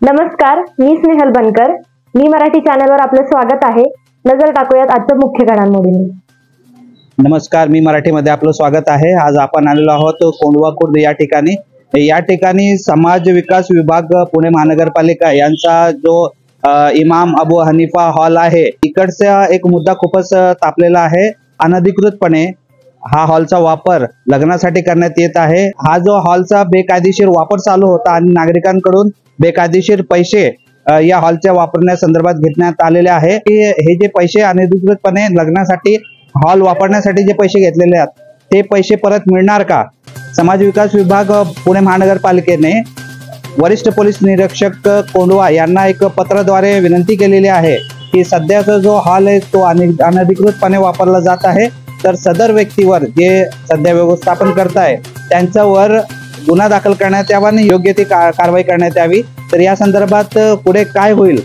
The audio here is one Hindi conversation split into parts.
नमस्कार, मी स्नेहल बनकर. मी मराठी चॅनलवर आपलं स्वागत आहे. नजर टाकूयात आजच्या मुख्य घडामोडींवर. नमस्कार, मी मराठीमध्ये आपलं स्वागत आहे. आज आपण आलेलो आहोत कोंढवा खुर्द या ठिकाणी. या ठिकाणी समाज विकास विभाग पुणे महानगरपालिका यांचा जो इमाम अबू हनीफा हॉल आहे, इकडचा एक मुद्दा खूपच तापलेला आहे. अनधिकृतपणे हा हॉलचा वापर लग्नासाठी करण्यात येत आहे. हा जो हॉलचा बेकायदेशीर वापर चालू होता आणि नागरिकांकडून बेकायदेशीर पैसे या हॉलच्या वापरण्यासंदर्भात घेण्यात आलेले आहे. हे जे पैसे अनधिकृतपणे लग्नासाठी हॉल वापरण्यासाठी जे पैसे घेतलेले आहेत ते पैसे परत मिळणार का? समाज विकास विभाग पुणे महानगरपालिकेने वरिष्ठ पोलीस निरीक्षक कोंढवा यांना एक पत्राद्वारे विनंती केलेली आहे की सध्याचा जो हॉल आहे तो अनधिकृतपणे वापरला जात आहे, तर सदर व्यक्तीवर जे सध्या व्यवस्थापन करताय त्यांच्यावर गुन्हा दाखल करण्यात यावा आणि योग्य ती कारवाई करण्यात यावी. तर या संदर्भात पुढे काय होईल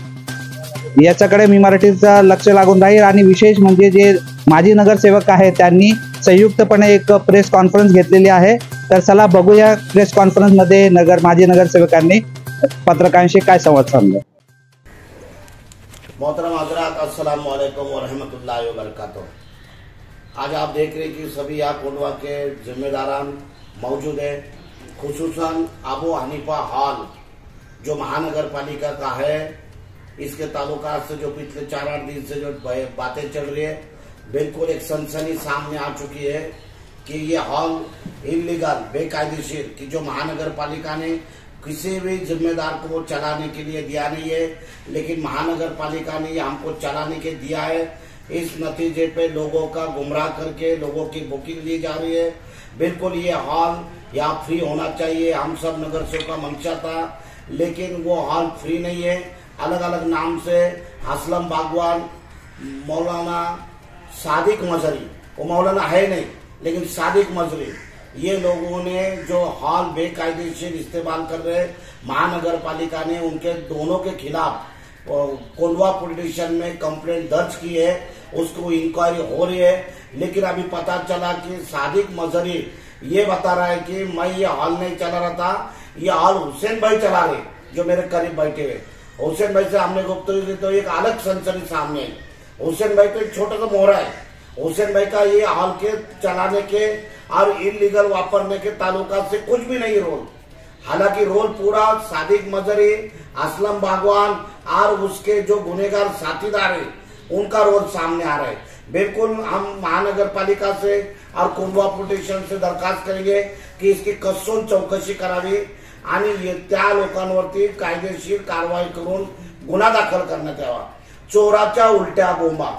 याच्याकडे मी मराठीचा लक्ष लागून राहील. आणि विशेष म्हणजे जे माजी नगरसेवक आहे त्यांनी संयुक्तपणे एक प्रेस कॉन्फरन्स घेतलेली आहे. तर चला बघूया प्रेस कॉन्फरन्स मध्ये माजी नगरसेवकांनी पत्रकारांशी काय संवाद साधला. मोहतरम हजरात, अस्सलाम वालेकुम व रहमतुल्लाहि व बरकातुहू। आज आप देख रहे हैं कि सभी यहाँ कोंढवा के जिम्मेदारान मौजूद है। खुसूसन अबू हनीफा हॉल जो महानगर पालिका का है, इसके ताल्लुकात से जो पिछले 4-8 दिन से जो बातें चल रही है, बिल्कुल एक सनसनी सामने आ चुकी है कि ये हॉल इलीगल बेकायदेशीर कि जो महानगर पालिका ने किसी भी जिम्मेदार को वो चलाने के लिए दिया नहीं है, लेकिन महानगर पालिका ने ये हमको चलाने के दिया है। इस नतीजे पे लोगों का गुमराह करके लोगों की बुकिंग ली जा रही है। बिल्कुल ये हॉल यहाँ फ्री होना चाहिए, हम सब नगर सेवक का मंशा था, लेकिन वो हॉल फ्री नहीं है। अलग अलग नाम से असलम बागवान, मौलाना सादिक मजरी, वो मौलाना है नहीं लेकिन सादिक मजरी, ये लोगों ने जो हॉल बेकायदेशीर इस्तेमाल कर रहे, महानगर पालिका ने उनके दोनों के खिलाफ कोंढवा पुलिस स्टेशन में कंप्लेंट दर्ज की है, उसको इंक्वायरी हो रही है। लेकिन अभी पता चला कि सादिक मजरी ये बता रहा है कि मैं ये हॉल नहीं चला रहा था, ये हॉल हुसैन भाई चला रहे, जो मेरे करीब बैठे हुए। हुसैन भाई से हमने गुफ्तगू की तो एक अलग सनसनी सामने आई। हुसैन भाई तो एक छोटा सा मोहरा है। हुसैन भाई का ये हॉल के चलाने के और इलीगल वापरने के ताल्लुकात से कुछ भी नहीं रोल। हालांकि रोल पूरा सादिक मजरी, असलम बागवान और उसके जो गुनेगार साथीदार है उनका रोल सामने आ रहा है। बिल्कुल हम महानगर पालिका से और कोंढवा पुलिस स्टेशन से दरखास्त करेंगे की इसकी कसून चौकशी करावी आणि त्या लोकांवरती कायदेशीर कारवाई करून गुन्हा दाखल करण्यात यावा। चोराच्या उलट्या बोंबा,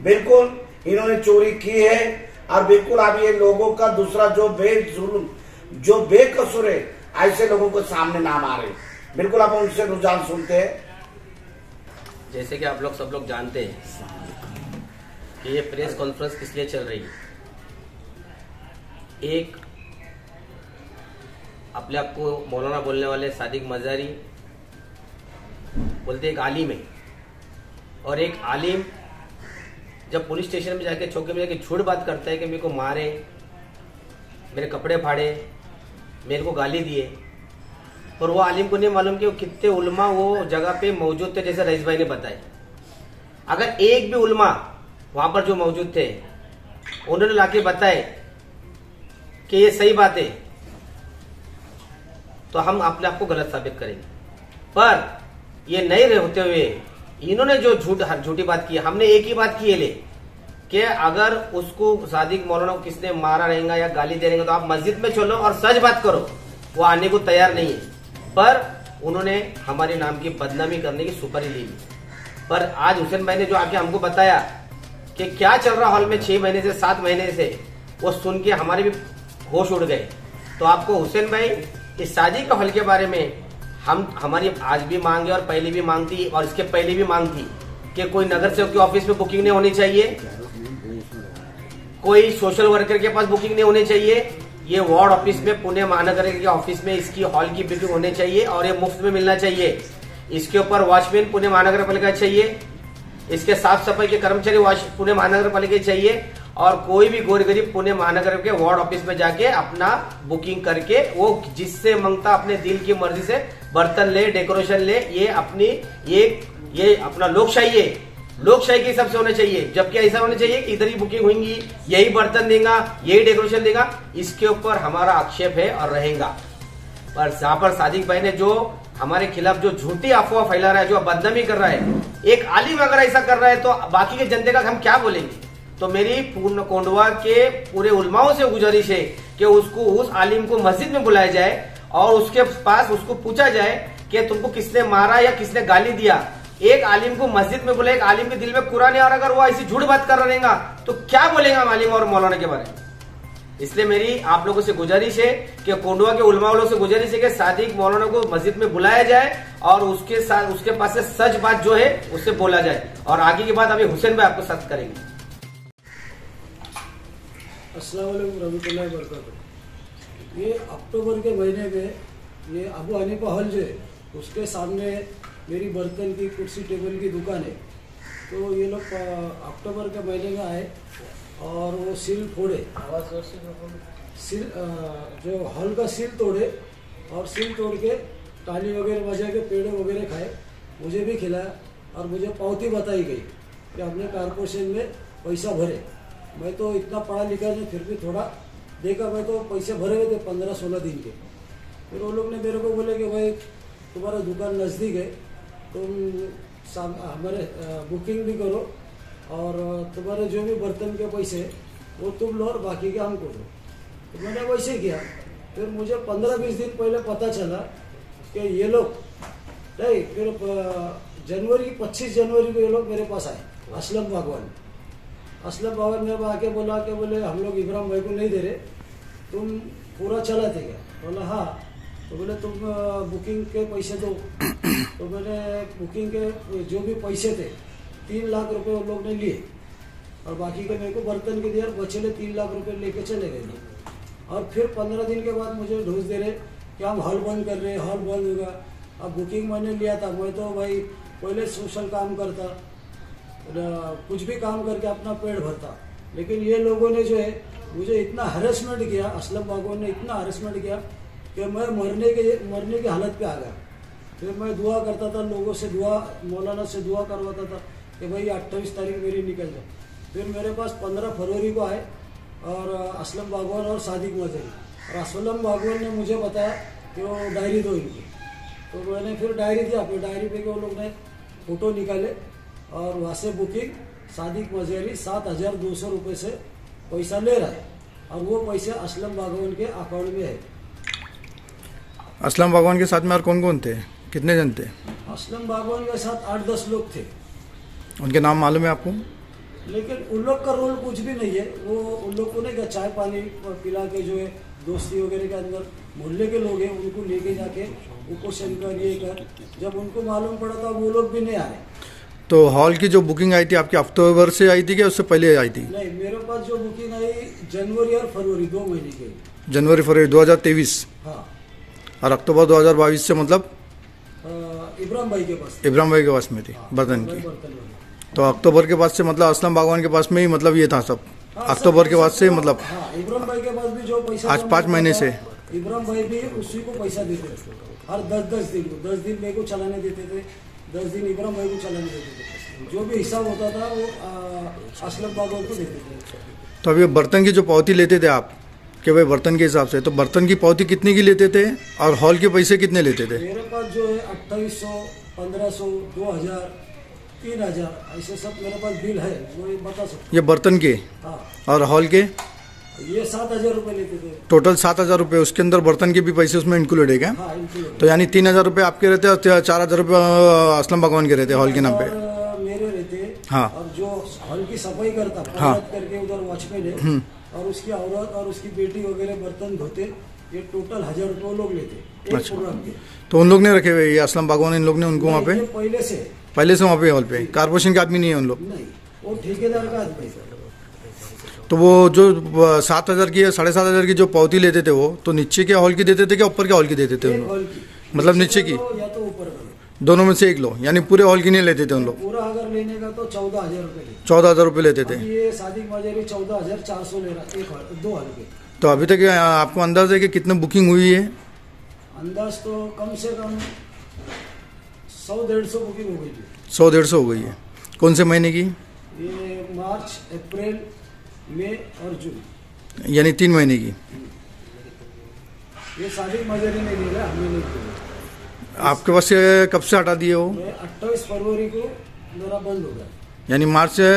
बिल्कुल इन्होंने चोरी की है और बिल्कुल अब ये लोगों का दूसरा जो बेजुल्म जो बेकसूर है ऐसे लोगों को सामने नाम आ रहे। बिल्कुल आप उनसे रुझान सुनते हैं। जैसे कि आप लोग सब लोग जानते हैं कि ये प्रेस कॉन्फ्रेंस किस लिए चल रही है। एक अपने आप को मौलाना बोलने वाले सादिक मजारी बोलते एक आलिम है, और एक आलिम जब पुलिस स्टेशन में जाके चौकी में जाके झूठ बात करता है कि मेरे को मारे, मेरे कपड़े फाड़े, मेरे को गाली दिए, पर वो आलिम को नहीं मालूम कि वो कितने उलमा वो जगह पे मौजूद थे, जैसे रईस भाई ने बताया। अगर एक भी उलमा वहां पर जो मौजूद थे उन्होंने लाके बताए कि ये सही बात है, तो हम अपने आप को गलत साबित करेंगे। पर ये नहीं होते हुए इन्होंने जो झूठी बात की, हमने एक ही बात की है कि अगर उसको सादिक मौलाना को किसने मारा रहेगा या गाली दे रहेगा तो आप मस्जिद में चलो और सच बात करो, वो आने को तैयार नहीं है। पर उन्होंने हमारे नाम की बदनामी करने की सुपारी ली। पर आज हुसैन भाई ने जो आके हमको बताया कि क्या चल रहा हॉल में 6 महीने से 7 महीने से, वो सुन के हमारे भी होश उड़ गए। तो आपको हुसैन भाई इस शादी के हॉल के बारे में हमारी आज भी मांग है और पहले भी मांग थी और इसके पहले भी मांग थी कि कोई नगर सेवक के ऑफिस में बुकिंग नहीं होनी चाहिए, कोई सोशल वर्कर के पास बुकिंग नहीं होनी चाहिए, ये वार्ड ऑफिस में पुणे महानगर के ऑफिस में इसकी हॉल की बुकिंग होनी चाहिए और ये मुफ्त में मिलना चाहिए। इसके ऊपर वॉचमैन पुणे महानगर पालिका चाहिए, इसके साफ सफाई के कर्मचारी पुणे महानगर पालिका चाहिए और कोई भी गोरगरीब पुणे महानगर के वार्ड ऑफिस में जाके अपना बुकिंग करके वो जिससे मांगता अपने दिल की मर्जी से बर्तन ले, डेकोरेशन ले। ये अपनी ये अपना लोकशाही है, लोकशाही के हिसाब से होना चाहिए। जबकि ऐसा होना चाहिए कि इधर ही बुकिंग होंगी, यही बर्तन देगा, यही डेकोरेशन देगा। इसके ऊपर हमारा आक्षेप है और रहेगा। पर जहां पर सादिक भाई ने जो हमारे खिलाफ जो झूठी अफवाह फैला रहा है, जो बदनामी कर रहा है, एक आलिम अगर ऐसा कर रहा है तो बाकी के जनता का हम क्या बोलेंगे। तो मेरी पूर्ण कोंडवा के पूरे उलमाओं से गुजारिश है कि उसको उस आलिम को मस्जिद में बुलाया जाए और उसके पास उसको पूछा जाए कि तुमको किसने मारा या किसने गाली दिया। एक आलिम को मस्जिद में बुलाए, एक आलिम के दिल में कुरान है और अगर वो ऐसी झूठ बात कर रहेगा तो क्या बोलेगा आलिम और मौलाना के बारे में। इसलिए मेरी आप लोगों से गुजारिश है कि कोंडवा के उलमा वालों से गुजारिश है कि सादिक मौलाना को मस्जिद में बुलाया जाए और उसके साथ उसके पास से सच बात जो है उससे बोला जाए। और आगे की बात अभी हुसैन भाई आपको सच करेंगे। अस्सलाम वालेकुम रहमतुल्लाहि व बरकातहू। ये अक्टूबर के महीने में ये अबू हनीफा हॉल जो है उसके सामने मेरी बर्तन की कुर्सी टेबल की दुकान है। तो ये लोग अक्टूबर के महीने में आए और वो सील फोड़े, सील जो हॉल का सील तोड़े और सील तोड़ के ताली वगैरह बजा के पेड़े वगैरह खाए, मुझे भी खिलाया और मुझे पावती बताई गई कि हमने कारपोरेशन में पैसा भरे। मैं तो इतना पढ़ा लिखा नहीं, फिर भी थोड़ा देखा, मैं तो पैसे भरे हुए थे 15-16 दिन के। फिर वो लोग ने मेरे को बोले कि भाई तुम्हारा दुकान नज़दीक है, तुम हमारे बुकिंग भी करो और तुम्हारे जो भी बर्तन के पैसे वो तुम लो और बाकी के हमको दो। तो मैंने वैसे किया। फिर मुझे 15-20 दिन पहले पता चला कि ये लोग नहीं, फिर 25 जनवरी को ये लोग मेरे पास आए। असलम बागवान मेरे को आके बोला कि बोले हम लोग इब्राहिम भाई को नहीं दे रहे, तुम पूरा चलाते क्या? बोला हाँ। तो बोले तुम बुकिंग के पैसे दो। तो मैंने बुकिंग के जो भी पैसे थे 3 लाख रुपए उन लोग ने लिए और बाकी के मेरे को बर्तन के दिया और बचे 3 लाख रुपए लेके चले गए। और फिर 15 दिन के बाद मुझे ढूंढ दे रहे कि हम हॉल बंद कर रहे हैं, हॉल बंद होगा। अब बुकिंग मैंने लिया था, मैं तो भाई पहले सोशल काम करता, कुछ भी काम करके अपना पेट भरता, लेकिन ये लोगों ने जो है मुझे इतना हरेसमेंट किया, असलम बागवान ने इतना हरेसमेंट किया कि मैं मरने की हालत पे आ गया। फिर मैं दुआ करता था, लोगों से दुआ, मौलाना से दुआ करवाता था कि भाई 28 तारीख मेरी निकल जाए। फिर मेरे पास 15 फरवरी को आए और असलम बागवान और सादिक मजहरी, और असलम बागवान ने मुझे बताया कि वो डायरी दो इनकी। तो मैंने फिर डायरी दिया। फिर डायरी पे वो लोग ने फ़ोटो निकाले और वहाँ से बुकिंग सादिक मजहरी 7,200 रुपये से पैसा ले रहा है और वो पैसे असलम बागवान के अकाउंट में है। असलम बागवान के साथ में और कौन कौन थे, कितने जन थे? असलम बागवान के साथ 8-10 लोग थे। उनके नाम मालूम है आपको? लेकिन उन लोग का रोल कुछ भी नहीं है। वो उन लोग को नहीं, चाय पानी पिला के जो है दोस्ती वगैरह के अंदर मोहल्ले के लोग हैं उनको लेके जाके उपोषण कर, ये कर। जब उनको मालूम पड़ा था वो लोग भी नहीं आए। तो हॉल की जो बुकिंग आई थी आपकी अक्टूबर से आई थी क्या उससे पहले आई थी? नहीं, मेरे पास जो बुकिंग आई जनवरी और फरवरी 2 महीने की। जनवरी फरवरी 2023। हाँ। और अक्टूबर 2022 से मतलब इब्राहिम भाई के पास। इब्राहिम भाई के पास में थी बर्तन की। बर्तन तो अक्टूबर के बाद से मतलब असलम बागवान के पास में ही मतलब ये था सब। अक्टूबर के बाद से मतलब इब्राहिम भाई के पास भी जो पैसा आज 5 महीने से इब्राहिम भाई भी उसी को पैसा देते थे हर 10 दिन को। 10 दिन मेरे को चलाने देते थे, 10 दिन इब्राहिम भाई को चलाने देते थे। जो भी हिसाब होता था वो असलम बागवान को देते थे। तो अभी बर्तन की जो पावती लेते थे आप कि भाई बर्तन के हिसाब से, तो बर्तन की पावती कितने की लेते थे और हॉल के पैसे कितने लेते थे? मेरे पास जो है 2800, 1500, 2000, 3000 ऐसे सब मेरे पास बिल है, वो बता सकते। ये बर्तन के? हाँ। और हॉल के? ये 7,000 रुपये लेते थे। टोटल 7,000 रुपये, उसके अंदर बर्तन के भी पैसे उसमें इंक्लूड है क्या? हाँ, इंक्लूड। तो यानी 3,000 रुपये आपके रहते और 4,000 रुपये असलम बागवान के रहते हॉल के नाम पे? मेरे रहते। हाँ। और जो हॉल की सफाई करता, हाँ, करके उधर वॉचमैन है और उसकी औरत और उसकी बेटी वगैरह बर्तन धोते, ये टोटल 1,000 रुपये लोग लेते एक प्रोग्राम के। तो उन लोग ने रखे हुए ये असलम बागवान, इन लोग ने उनको वहाँ पे पहले से वहाँ पे हॉल पे? कारपोरेशन के आदमी नहीं है उन लोग? नहीं, वो ठेकेदार का आदमी। तो वो जो 7,000 की या 7,500 की जो पावती लेते थे वो तो नीचे के हॉल की देते थे क्या ऊपर के हॉल की देते थे उन लोग? मतलब नीचे की या तो ऊपर। दोनों में से एक लो, यानी पूरे हॉल की नहीं लेते थे उन लोग? पूरा अगर लेने का तो 14,000 रुपये लेते। 14,000 रुपये लेते थे। अभी ये सादिक मजारी 14,400 ले रहा एक हॉल, 2 हॉल के। तो अभी तक आपको अंदाज है कि कितने बुकिंग हुई है? अंदाज तो कम से कम 100-150 बुकिंग हो गई थी। 100-150 हो गई है। कौन से महीने की? ये मार्च, अप्रैल, मई और जून, यानी 3 महीने की। ये सादिक मजारी नहीं ले रहा, हमने नहीं किया। आपके पास से कब से हटा दिए वो? 28 फरवरी को मेरा बंद हो गया। यानी मार्च से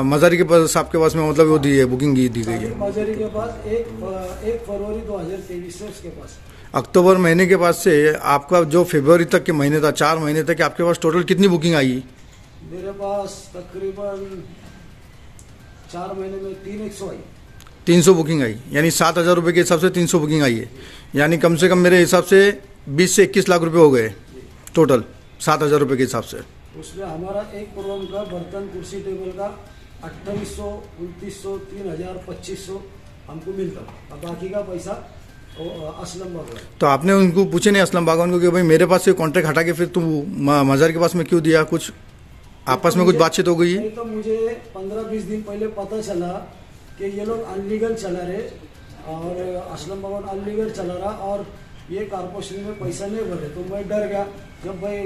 मजारी के पास, आपके पास में मतलब वो दी है, बुकिंग दी गई है। मजारी के पास 1 फरवरी 2023 से उसके पास। अक्टूबर महीने के बाद से आपका जो फरवरी तक के महीने था, 4 महीने तक आपके पास टोटल कितनी बुकिंग आई? मेरे पास तकरीबन 4 महीने में 300 आई। 300 बुकिंग आई, यानी 7,000 रुपये के हिसाब से 300 बुकिंग आई है। यानी कम से कम मेरे हिसाब से 20 से 21 लाख रुपए हो गए टोटल 7,000 रुपये के हिसाब से। उसमें हमारा एक प्रोग्राम का बर्तन कुर्सी टेबल का 2800, 2900, 3,000, 2500 हमको मिलता, और बाकी का पैसा असलम बागवान। तो आपने उनको पूछे नहीं असलम बागवान को कि भाई मेरे पास से कॉन्ट्रैक्ट हटा के फिर तुम मजार के पास में क्यों दिया? कुछ आपस में कुछ बातचीत हो गई? नहीं, तो मुझे 15-20 दिन पहले पता चला कि ये लोग अनलीगल चला रहे, और असलम बागवान अनलीगल चला रहा, और ये कारपोरेशन में पैसा नहीं भर रहे। तो मैं डर गया, जब भाई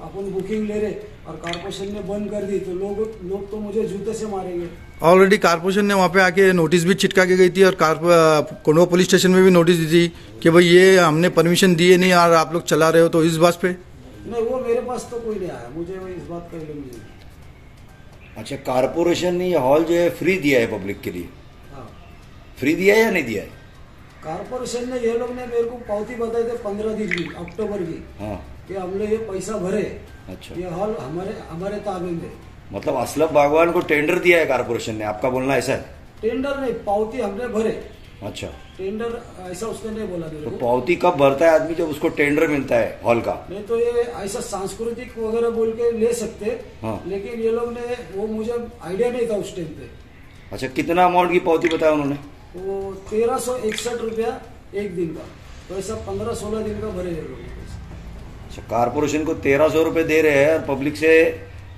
अपन बुकिंग ले रहे और कारपोरेशन ने बंद कर दी तो लोग तो मुझे जूते से मारेंगे। ऑलरेडी कारपोरेशन ने वहाँ पे आके नोटिस भी चिटका के गई थी, और कोंडवा पुलिस स्टेशन में भी नोटिस दी थी कि भाई ये हमने परमिशन दिए नहीं और आप लोग चला रहे हो। तो इस बात पे नहीं, वो मेरे पास तो कोई नहीं आया, मुझे इस बात का इल्म नहीं। अच्छा, कारपोरेशन ने ये हॉल जो है फ्री दिया है पब्लिक के लिए? हाँ, फ्री दिया है या नहीं दिया है? कारपोरेशन ने, ये लोग ने मेरे को पावती बताई थे 15 दिन की, अक्टूबर की, हाँ। कि हमने ये पैसा भरे, अच्छा, ये हॉल हमारे ताबे में। मतलब असलम बागवान को टेंडर दिया है कारपोरेशन ने, आपका बोलना ऐसा है? टेंडर नहीं, पावती हमने भरे। अच्छा, टेंडर ऐसा उसने नहीं बोला मेरे तो को। पावती कब भरता है आदमी? जब उसको टेंडर मिलता है हॉल का। नहीं तो ये ऐसा सांस्कृतिक वगैरह बोल के ले सकते, हाँ। लेकिन ये लोग ने, वो मुझे आइडिया नहीं था उस टाइम पे। अच्छा, कितना अमाउंट की पावती बताया उन्होंने? वो 1361 रुपया एक दिन का, तो ऐसा 15-16 दिन का भरे ये लोग। अच्छा, कारपोरेशन को 1300 रुपए दे रहे हैं और पब्लिक से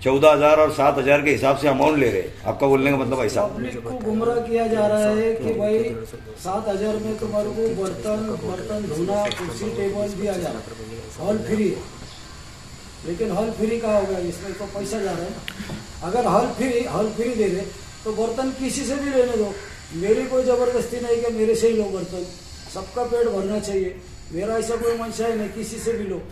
14,000 और 7,000 के हिसाब से अमाउंट ले रहे हैं। आपका बोलने का मतलब ऐसा? पब्लिक को गुमराह किया जा रहा है कि भाई 7,000 में तुम्हारे को बर्तन धोना, कुर्सी टेबल दिया जा रहा है, हॉल फ्री है। लेकिन हॉल फ्री का होगा, इसमें तो पैसा जा रहा है। अगर हॉल फ्री दे रहे तो बर्तन किसी से भी लेने दो, मेरी कोई जबरदस्ती नहीं कि मेरे से ही लो बर्तन, सबका पेट भरना चाहिए। मेरा ऐसा कोई मंशा है नहीं, किसी से भी लो।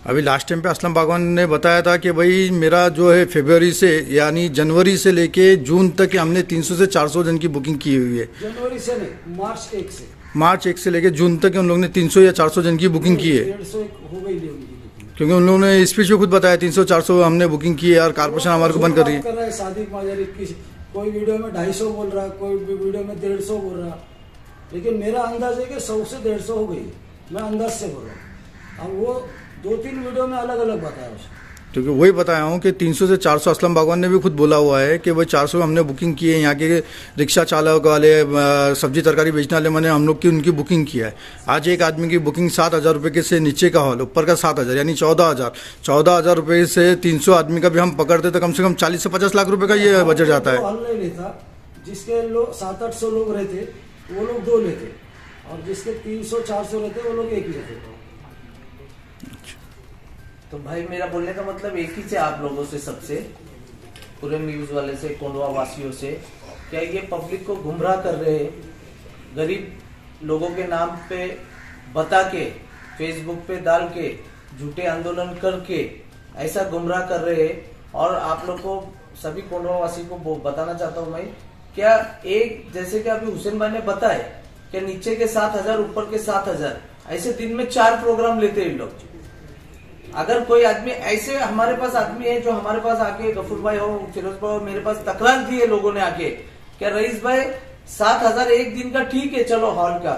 अभी लास्ट टाइम पे असलम बागवान ने बताया था कि भाई मेरा जो है फरवरी से, यानी जनवरी से लेके जून तक हमने 300 से 400 जन की बुकिंग की हुई है। जनवरी से नहीं, मार्च 1 से। मार्च 1 से लेके जून तक उन लोगों ने 300 या 400 जन की बुकिंग की है। 150 हो गई थी उनकी बुकिंग, क्योंकि उन लोगों ने स्पीच में खुद बताया 300-400 हमने बुकिंग की है और कारपोरेशन हमारे को बंद कर रही है। सादिक मजारी की कोई वीडियो में 250 बोल रहा, कोई वीडियो में 150 बोल रहा, लेकिन मेरा अंदाज है कि 100 से 150 हो गई। मैं अंदाज से बोल रहा हूँ। अब वो 2-3 वीडियो में अलग अलग बताया उसने। क्योंकि वही बताया हूँ कि 300 से 400 असलम बागवान ने भी खुद बोला हुआ है कि भाई 400 हमने बुकिंग की है। यहाँ के रिक्शा चालक वाले, सब्जी तरकारी बेचने वाले, मैंने हम लोग की उनकी बुकिंग किया है। आज एक आदमी की बुकिंग 7,000 रुपये के से नीचे का हॉल, ऊपर का 7,000, यानी 14,000 रुपये से 300 आदमी का भी हम पकड़ते तो कम से कम 40 से 50 लाख रुपये का ये बजट जाता है। हॉल नहीं लेता, जिसके लोग 700-800 लोग रहते वो लोग 2 लेते, और जिसके 300-400 रहते वो लोग 1 लेते। तो भाई मेरा बोलने का मतलब एक ही से आप लोगों से, सबसे पूरे न्यूज वाले से, कोंडवा वासियों से, क्या ये पब्लिक को गुमराह कर रहे हैं? गरीब लोगों के नाम पे बता के, फेसबुक पे डाल के, झूठे आंदोलन करके ऐसा गुमराह कर रहे हैं। और आप लोग को, सभी कोंडवा वासी को बताना चाहता हूँ मैं, क्या एक जैसे कि अभी हुसैन भाई ने बताया कि नीचे के 7,000, ऊपर के 7,000, ऐसे दिन में 4 प्रोग्राम लेते हैं लोग। अगर कोई आदमी ऐसे, हमारे पास आदमी है जो हमारे पास आके, गफूर भाई हो, फिरोज भाई हो, मेरे पास तकरार की है लोगों ने आके, क्या रईस भाई 7,000 एक दिन का ठीक है, चलो हॉल का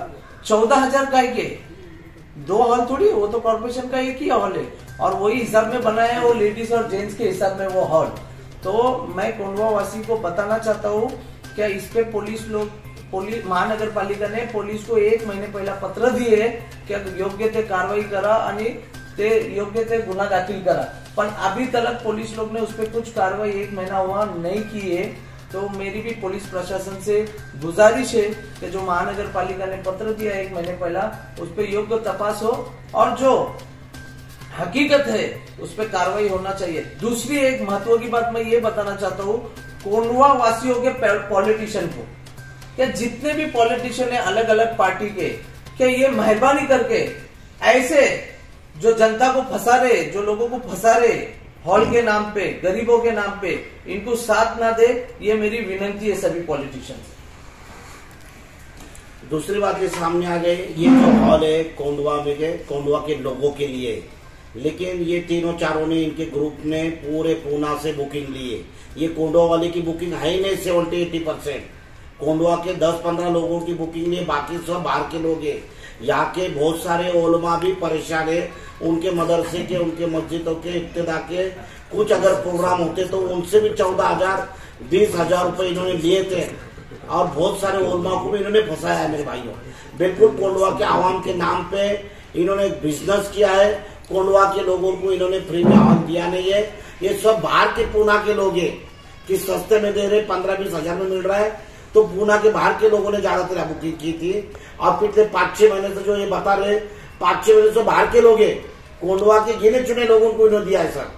14,000 का के 2 हॉल थोड़ी, वो तो कॉर्पोरेशन का एक ही हॉल है और वही हिसाब में बनाया है, वो लेडीज और जेंट्स के हिसाब में वो हॉल। तो मैं कोंडवा वासी को बताना चाहता हूँ, क्या इस पे पुलिस महानगर पालिका ने पुलिस को 1 महीने पहला पत्र दिए, क्या योग्य ते कारवाई करा आणि ते योग्य ते गुन्हा दाखिल करा, पण अभी तक पुलिस लोग ने उस पर कुछ कार्रवाई 1 महीना हुआ नहीं की है। तो मेरी भी पुलिस प्रशासन से गुजारिश है कि जो महानगर पालिका ने पत्र दिया 1 महीने पहला, उस पर योग्य तपास हो और जो हकीकत है उस पर कार्रवाई होना चाहिए। दूसरी एक महत्व की बात मैं ये बताना चाहता हूँ कोंडवा वासियों के पॉलिटिशियन को, क्या जितने भी पॉलिटिशियन है अलग अलग पार्टी के, क्या ये मेहरबानी करके ऐसे जो जनता को फंसा रहे, जो लोगों को फंसा रहे हॉल के नाम पे, गरीबों के नाम पे, इनको साथ ना दे, ये मेरी विनंती है सभी पॉलिटिशियन से। दूसरी बात ये सामने आ गई, ये जो हॉल है कोंडवा के लोगों के लिए, लेकिन ये तीनों चारों ने इनके ग्रुप ने पूरे पूना से बुकिंग ली है। ये कोंडवा वाले की बुकिंग है ही नहीं 70-80%। कोंडवा के 10-15 लोगों की बुकिंग नहीं, बाकी सब बाहर के लोग हैं। यहाँ के बहुत सारे ओलमा भी परेशान है, उनके मदरसे के, उनके मस्जिदों के, इब्तिदा के कुछ अगर प्रोग्राम होते तो उनसे भी 14,000-20,000 रुपए इन्होंने लिए थे और बहुत सारे ओलमा को भी इन्होंने फंसाया है। मेरे भाइयों, बिल्कुल कोंडवा के आवाम के नाम पे इन्होंने बिजनेस किया है। कोंडवा के लोगों को इन्होंने फ्री में हॉल दिया नहीं है। ये सब बाहर के पूना के लोग हैं कि सस्ते में दे रहे, 15-20 हजार में मिल रहा है। तो पूना के बाहर के लोगों ने ज्यादातर बुकिंग की थी और पिछले 5-6 महीने से जो ये बता रहे 5-6 महीने से बाहर के लोग हैं, कोंडवा के गिने चुने लोगों को इन्होंने दिया है सर।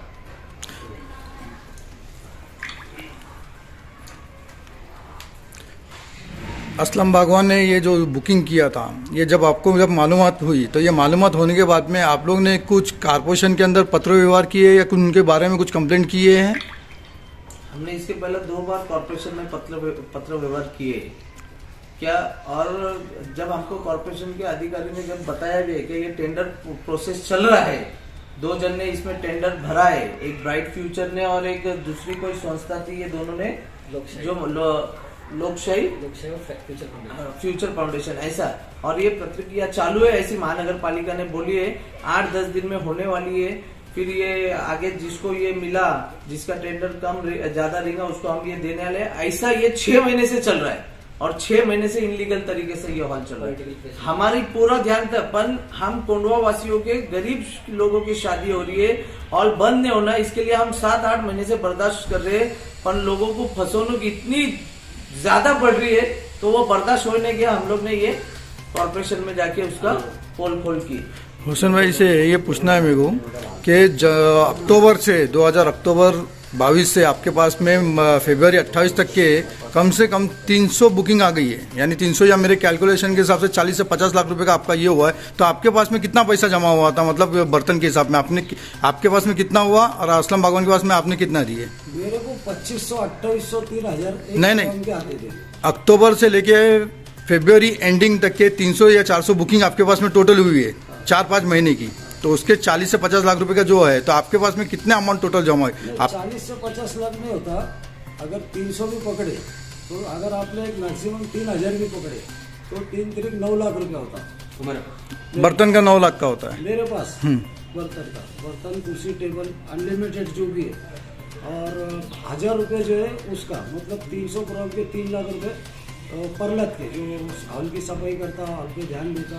असलम बागवान ने ये जो बुकिंग किया था, ये जब आपको मालूमात हुई तो ये मालूमात होने के बाद में आप लोग ने कुछ कारपोरेशन के अंदर पत्र व्यवहार किए या उनके बारे में कुछ कंप्लेंट किए हैं? हमने इसके पहले 2 बार कॉर्पोरेशन में पत्र व्यवहार किए क्या, और जब हमको कॉर्पोरेशन के अधिकारी ने जब बताया भी है कि ये टेंडर प्रोसेस चल रहा है, 2 जन ने इसमें टेंडर भरा है, एक ब्राइट फ्यूचर ने और एक दूसरी कोई संस्था थी, ये दोनों ने लोकशाही फ्यूचर फाउंडेशन ऐसा, और ये प्रक्रिया चालू है ऐसी महानगर पालिका ने बोली है 8-10 दिन में होने वाली है। फिर ये आगे जिसको ये मिला, जिसका टेंडर कम ज्यादा रहेगा उसको हम ये देने वाले हैं। ऐसा ये 6 महीने से चल रहा है और 6 महीने से इनलीगल तरीके से ये हॉल चल रहा है। हमारी पूरा ध्यान था, पर हम कोंडवा वासियों के गरीब लोगों की शादी हो रही है, हॉल बंद नहीं होना, इसके लिए हम 7-8 महीने से बर्दाश्त कर रहे हैं, पर लोगों को फंसोनों की इतनी ज्यादा बढ़ रही है तो वो बर्दाश्त होने के हम लोग ने ये कॉर्पोरेशन में जाके उसका पोल खोल की। हुसैन भाई से ये पूछना है मेरे को कि अक्टूबर से 2000 अक्टूबर 22 से आपके पास में फरवरी 28 तक के कम से कम 300 बुकिंग आ गई है, यानी 300 या मेरे कैलकुलेशन के हिसाब से 40 से 50 लाख रुपए का आपका ये हुआ है। तो आपके पास में कितना पैसा जमा हुआ था, मतलब बर्तन के हिसाब में आपके पास में कितना हुआ और असलम बागवान के पास में आपने कितना दिए? मेरे को 2500, 2800, 3000 नहीं, अक्टूबर से लेके फरवरी एंडिंग तक के 300 या 400 बुकिंग आपके पास में टोटल हुई है 4-5 महीने की, तो उसके 40 से 50 लाख रुपए का जो है, तो आपके पास में कितने अमाउंट टोटल जमा है? 40 से 50 लाख नहीं होता, अगर 300 भी पकड़े तो अगर आपने एक मैक्सिमम 3000 भी पकड़े तो 3 9 लाख रुपया होता। बर्तन का 9 लाख का होता है मेरे पास बर्तन कुर्सी टेबल अनलिमिटेड जो भी है, और 1000 रुपये जो है उसका, मतलब 300 करोड़ के 3 लाख रुपए परलत के, जो हॉल की सफाई करता, हॉल पे ध्यान देता,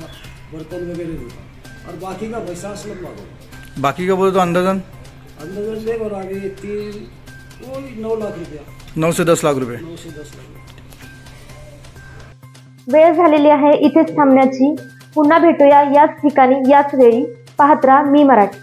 बर्तन वगैरह देता, और बाकी का पैसा असलम बागवान। बाकी का बोले तो अंदाजन ले और आगे 9 लाख रुपया, 9 से 10 लाख रुपए। 9 से 10 लाख। वेळ झालेली आहे इथेच थांबण्याची. पुन्हा भेटूया याच ठिकाणी याच वेळी. पाहत राहा मी मराठी.